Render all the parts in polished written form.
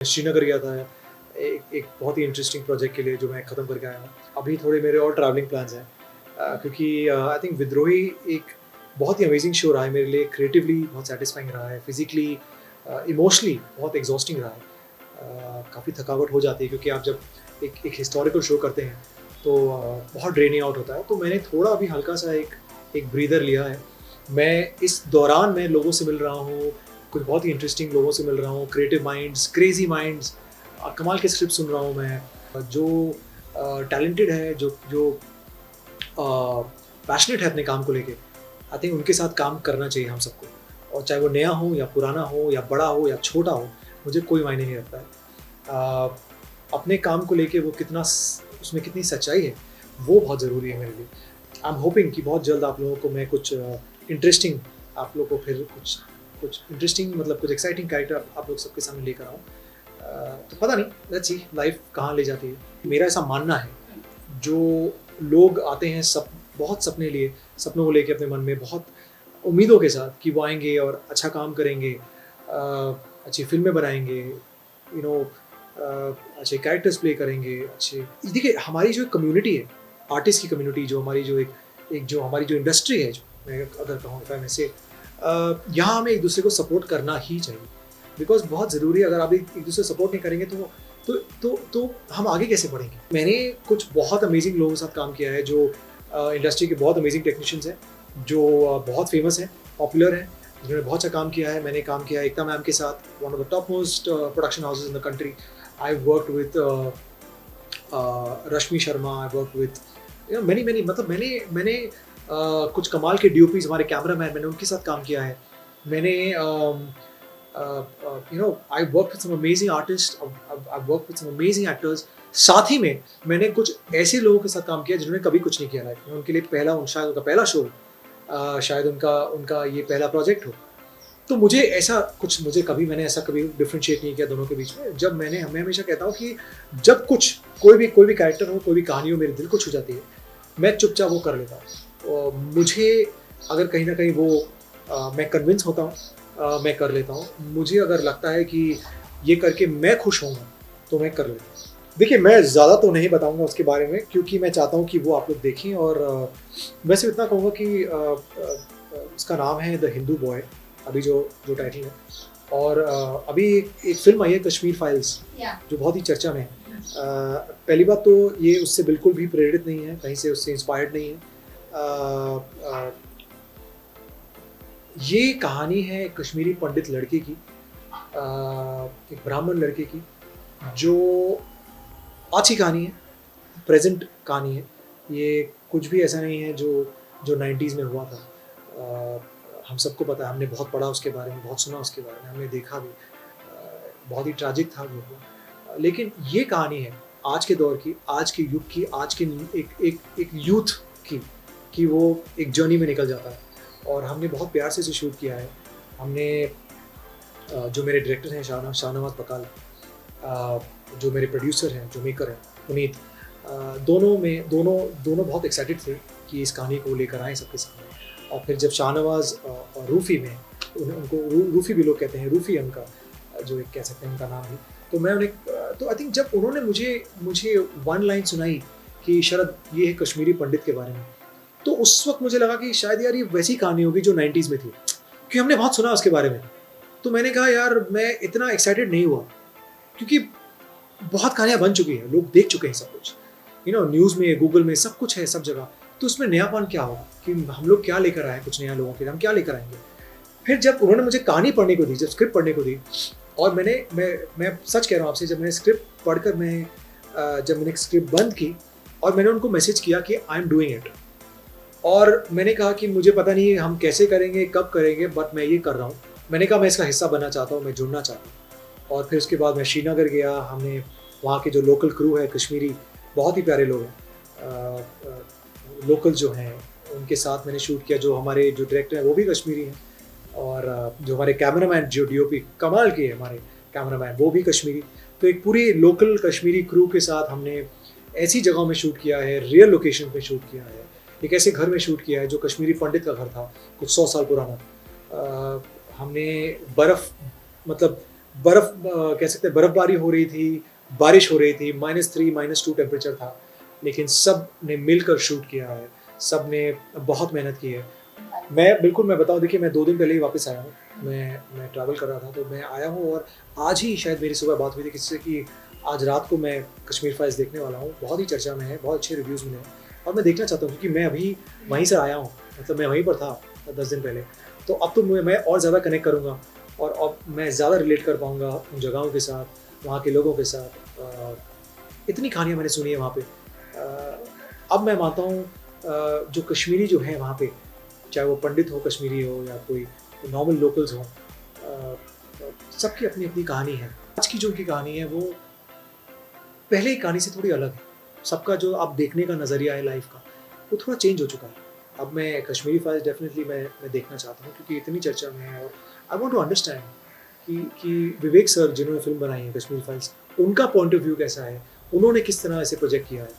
श्रीनगर गया था एक एक बहुत ही इंटरेस्टिंग प्रोजेक्ट के लिए जो मैं ख़त्म करके आया हूँ। अभी थोड़े मेरे और ट्रैवलिंग प्लान्स हैं क्योंकि आई थिंक विद्रोही एक बहुत ही अमेजिंग शो रहा है मेरे लिए। क्रिएटिवली बहुत सैटिस्फाइंग रहा है, फिज़िकली इमोशनली बहुत एग्जॉस्टिंग रहा है। काफ़ी थकावट हो जाती है क्योंकि आप जब एक हिस्टोरिकल शो करते हैं तो बहुत ड्रेनिंग आउट होता है। तो मैंने थोड़ा अभी हल्का सा एक ब्रीदर लिया है। मैं इस दौरान मैं लोगों से मिल रहा हूँ, कुछ बहुत ही इंटरेस्टिंग लोगों से मिल रहा हूँ, क्रिएटिव माइंड्स, क्रेजी माइंड्स, कमाल के स्क्रिप्ट सुन रहा हूँ मैं। जो टैलेंटेड है, जो जो पैशनेट है अपने काम को लेके, आई थिंक उनके साथ काम करना चाहिए हम सबको। और चाहे वो नया हो या पुराना हो या बड़ा हो या छोटा हो, मुझे कोई मायने नहीं रखता है। अपने काम को लेके वो उसमें कितनी सच्चाई है, वो बहुत ज़रूरी है मेरे लिए। आई एम होपिंग कि बहुत जल्द आप लोगों को मैं कुछ इंटरेस्टिंग आप लोगों को फिर कुछ इंटरेस्टिंग मतलब कुछ एक्साइटिंग कैरेक्टर आप लोग सबके सामने लेकर आऊँ। तो पता नहीं, लेट्स सी लाइफ कहाँ ले जाती है। मेरा ऐसा मानना है, जो लोग आते हैं सब बहुत सपनों को लेके अपने मन में बहुत उम्मीदों के साथ कि वो आएंगे और अच्छा काम करेंगे, अच्छी फिल्में बनाएंगे, अच्छे कैरेक्टर्स प्ले करेंगे। अच्छे देखिए, हमारी जो कम्युनिटी है, आर्टिस्ट की कम्युनिटी, जो हमारी जो हमारी जो इंडस्ट्री है, जो मैं अगर कहूँ मैं से यहाँ हमें एक दूसरे को सपोर्ट करना ही चाहिए। बिकॉज बहुत ज़रूरी है, अगर आप एक दूसरे सपोर्ट नहीं करेंगे तो हम आगे कैसे बढ़ेंगे। मैंने कुछ बहुत अमेजिंग लोगों के साथ काम किया है, जो इंडस्ट्री के बहुत अमेजिंग टेक्नीशियंस हैं, जो बहुत फेमस हैं, पॉपुलर हैं, जिन्होंने बहुत अच्छा काम किया है। मैंने काम किया है एकता मैम के साथ, one of the top most production houses in the country. I worked with Rashmi Sharma, I work with many मतलब मैंने कुछ कमाल के डीओपीज, हमारे कैमरामैन, मैंने उनके साथ काम किया है। मैंने I work with some amazing artist, I work with some amazing actors. साथ ही में मैंने कुछ ऐसे लोगों के साथ काम किया जिन्होंने कभी कुछ नहीं किया लाइफ में। उनके लिए शायद उनका पहला शो, शायद उनका ये पहला प्रोजेक्ट हो। तो मुझे मैंने ऐसा कभी डिफ्रेंशिएट नहीं किया दोनों के बीच में। मैं हमेशा कहता हूँ कि जब कोई भी कैरेक्टर हो, कोई भी कहानी हो, मेरे दिल को छू जाती है, मैं चुपचाप वो कर लेता हूँ। मुझे अगर कहीं ना कहीं वो मैं कन्विंस होता हूँ, मैं कर लेता हूँ। मुझे अगर लगता है कि ये करके मैं खुश होऊंगा तो मैं कर लेता हूँ। देखिए, मैं ज़्यादा तो नहीं बताऊंगा उसके बारे में, क्योंकि मैं चाहता हूँ कि वो आप लोग देखें। और मैं सिर्फ इतना कहूँगा कि उसका नाम है द हिंदू बॉय, अभी जो टाइटल है। और अभी एक फिल्म आई है कश्मीर फाइल्स, जो बहुत ही चर्चा में है। पहली बात तो ये उससे बिल्कुल भी प्रेरित नहीं है, कहीं से उससे इंस्पायर्ड नहीं है। ये कहानी है कश्मीरी पंडित लड़के की, एक ब्राह्मण लड़के की, जो आज की कहानी है, प्रेजेंट कहानी है। ये कुछ भी ऐसा नहीं है जो 90s में हुआ था। हम सबको पता है, हमने बहुत पढ़ा उसके बारे में, बहुत सुना उसके बारे में, हमने देखा भी। बहुत ही ट्रैजिक था जो हुआ। लेकिन ये कहानी है आज के दौर की, आज के युग की, आज के एक यूथ की, कि वो एक जर्नी में निकल जाता है। और हमने बहुत प्यार से इसे शूट किया है। हमने जो मेरे डायरेक्टर हैं शाहनवाज बकाल, जो मेरे प्रोड्यूसर हैं, जो मेकर हैं पुनीत, दोनों बहुत एक्साइटेड थे कि इस कहानी को लेकर आएँ सबके सामने। और फिर जब शाहनवाज और रूफ़ी में, उनको रूफ़ी भी लोग कहते हैं, रूफ़ी उनका जो एक कह सकते हैं उनका नाम है। तो मैं उन्हें तो आई थिंक जब उन्होंने मुझे वन लाइन सुनाई कि शरद ये है कश्मीरी पंडित के बारे में, तो उस वक्त मुझे लगा कि शायद यार ये वैसी कहानी होगी जो 90s में थी, क्योंकि हमने बहुत सुना उसके बारे में। तो मैंने कहा यार, मैं इतना एक्साइटेड नहीं हुआ, क्योंकि बहुत कहानियाँ बन चुकी हैं, लोग देख चुके हैं सब कुछ, न्यूज़ में, गूगल में, सब कुछ है, सब जगह। तो उसमें नयापन क्या होगा, कि हम लोग क्या लेकर आए, कुछ नया लोगों के लिए हम क्या लेकर आएंगे। फिर जब उन्होंने मुझे कहानी पढ़ने को दी, जब स्क्रिप्ट पढ़ने को दी, और मैं सच कह रहा हूँ आपसे, जब मैंने स्क्रिप्ट पढ़कर जब मैंने स्क्रिप्ट बंद की और मैंने उनको मैसेज किया कि आई एम डूइंग इट, और मैंने कहा कि मुझे पता नहीं हम कैसे करेंगे, कब करेंगे, बट मैं ये कर रहा हूँ। मैंने कहा मैं इसका हिस्सा बनना चाहता हूँ, मैं जुड़ना चाहता हूँ। और फिर उसके बाद मैं श्रीनगर गया। हमने वहाँ के जो लोकल क्रू है कश्मीरी, बहुत ही प्यारे लोग हैं, लोकल जो हैं, उनके साथ मैंने शूट किया। जो हमारे जो डायरेक्टर हैं वो भी कश्मीरी हैं, और जो हमारे कैमरामैन, जो डीओपी कमाल के हैं हमारे कैमरामैन, वो भी कश्मीरी। तो एक पूरी लोकल कश्मीरी क्रू के साथ हमने ऐसी जगहों में शूट किया है, रियल लोकेशन पे शूट किया है। एक ऐसे घर में शूट किया है जो कश्मीरी पंडित का घर था, कुछ 100 साल पुराना। हमने बर्फ़, मतलब कह सकते हैं बर्फ़बारी हो रही थी, बारिश हो रही थी, -3 -2 टेम्परेचर था, लेकिन सब ने मिलकर शूट किया है, सब ने बहुत मेहनत की है। मैं बताऊँ, देखिए मैं 2 दिन पहले ही वापस आया हूँ। मैं ट्रैवल कर रहा था, तो मैं आया हूँ और आज ही शायद मेरी सुबह बात हुई थी किसी से कि आज रात को मैं कश्मीर फाइल्स देखने वाला हूँ। बहुत ही चर्चा में है, बहुत अच्छे रिव्यूज़ मिले हैं और मैं देखना चाहता हूँ क्योंकि मैं अभी वहीं से आया हूँ, मतलब मैं वहीं पर था 10 दिन पहले। तो अब तो मैं और ज़्यादा कनेक्ट करूँगा और अब मैं ज़्यादा रिलेट कर पाऊँगा उन जगहों के साथ, वहाँ के लोगों के साथ। इतनी कहानियाँ मैंने सुनी है वहाँ पे। अब मैं मानता हूँ जो कश्मीरी जो हैं वहाँ पे, चाहे वो पंडित हो, कश्मीरी हो या कोई नॉर्मल लोकल्स हों, सबकी अपनी-अपनी कहानी है। आज की जो उनकी कहानी है वो पहले की कहानी से थोड़ी अलग है। सबका जो आप देखने का नज़रिया है लाइफ़ का, वो थोड़ा चेंज हो चुका है। अब मैं कश्मीरी फाइल्स डेफ़िनिटली मैं देखना चाहता हूँ क्योंकि इतनी चर्चा में है और आई वांट टू अंडरस्टैंड कि विवेक सर जिन्होंने फ़िल्म बनाई है कश्मीरी फाइल्स, उनका पॉइंट ऑफ व्यू कैसा है? उन्होंने किस तरह से प्रोजेक्ट किया है?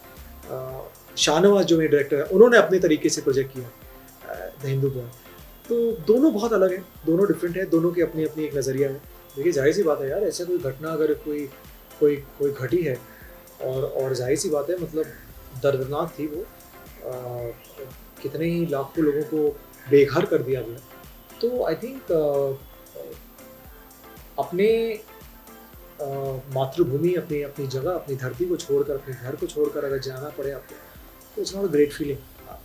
शाहनवाज़ जो मेरे डायरेक्टर हैं, उन्होंने अपने तरीके से प्रोजेक्ट किया है द हिंदू बॉय। तो दोनों बहुत अलग हैं, दोनों डिफरेंट हैं, दोनों की अपनी-अपनी एक नज़रिया है। देखिए ज़ाहिर-सी बात है यार, ऐसा कोई घटना अगर कोई कोई कोई घटी है और ज़ाहिर-सी बात है मतलब दर्दनाक थी वो। कितने ही लाखों लोगों को बेघर कर दिया गया। तो आई थिंक अपने मातृभूमि, अपनी अपनी जगह, अपनी धरती को छोड़कर, अपने घर को छोड़कर अगर जाना पड़े आपको, तो it's not a great feeling.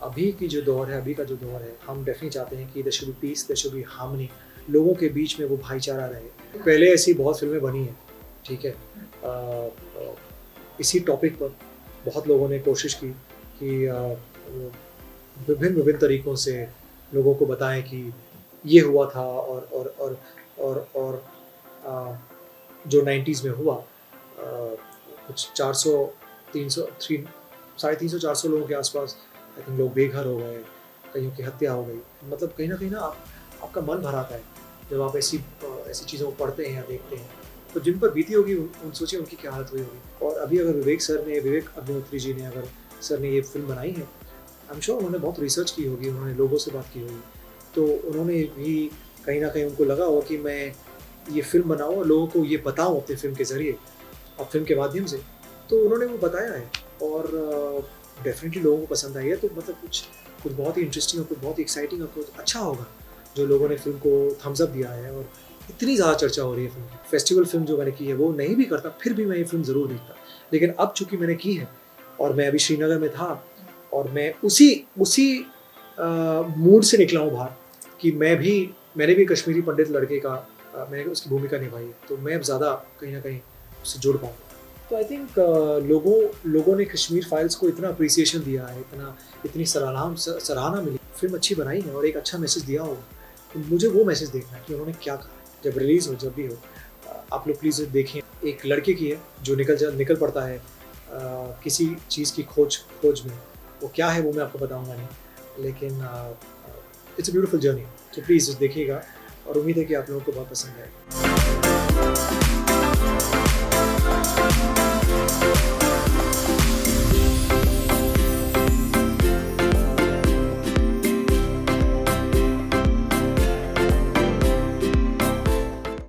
अभी की जो दौर है, अभी का जो दौर है, हम डेफिनेटली चाहते हैं कि there should be peace, there should be harmony, लोगों के बीच में वो भाईचारा रहे। पहले ऐसी बहुत फिल्में बनी हैं, ठीक है? इसी टॉपिक पर बहुत लोगों ने कोशिश की कि विभिन्न-विभिन्न तरीकों से लोगों को बताएँ कि ये हुआ था और जो 90s में हुआ, कुछ 400 300 3 साढ़े 300-400 लोगों के आसपास आई थिंक लोग बेघर हो गए, कईयों की हत्या हो गई। मतलब कहीं न कहीं ना आपका मन भर आता है जब आप ऐसी चीज़ों को पढ़ते हैं या देखते हैं। तो जिन पर बीती होगी उन सोचिए उनकी क्या हालत हुई होगी। और अभी अगर विवेक अग्निहोत्री जी ने अगर सर ने ये फ़िल्म बनाई है, आई एम श्योर उन्होंने बहुत रिसर्च की होगी, उन्होंने लोगों से बात की होगी। तो उन्होंने भी कहीं न कहीं उनको लगा होगा कि मैं ये फ़िल्म बनाऊँ और लोगों को ये बताऊँ अपनी फ़िल्म के ज़रिए और फ़िल्म के माध्यम से। तो उन्होंने वो बताया है और डेफ़िनिटली लोगों को पसंद आई है। तो मतलब कुछ बहुत ही इंटरेस्टिंग और कुछ बहुत ही एक्साइटिंग और कुछ अच्छा होगा, जो लोगों ने फ़िल्म को थम्स अप दिया है और इतनी ज़्यादा चर्चा हो रही है फ़िल्म की। फेस्टिवल फ़िल्म जो मैंने की है वो नहीं भी करता, फिर भी मैं ये फ़िल्म ज़रूर देखता। लेकिन अब चूँकि मैंने की है और मैं अभी श्रीनगर में था और मैं उसी मूड से निकला हूँ बाहर कि मैंने भी कश्मीरी पंडित लड़के का मैंने उसकी भूमिका निभाई है, तो मैं अब ज़्यादा कहीं न कहीं उससे जुड़ पाऊँगा। तो आई थिंक लोगों ने कश्मीर फाइल्स को इतना अप्रिसिएशन दिया है, इतनी सराहना मिली, फ़िल्म अच्छी बनाई है और एक अच्छा मैसेज दिया होगा। तो मुझे वो मैसेज देखना है कि उन्होंने क्या कहा है। जब रिलीज़ हो, जब भी हो, आप लोग प्लीज़ देखें। एक लड़के की है जो निकल पड़ता है किसी चीज़ की खोज में। वो क्या है वो मैं आपको बताऊँगा नहीं, लेकिन इट्स अ ब्यूटीफुल जर्नी। तो प्लीज़ देखिएगा और उम्मीद है कि आप लोगों को बहुत पसंद आएगा।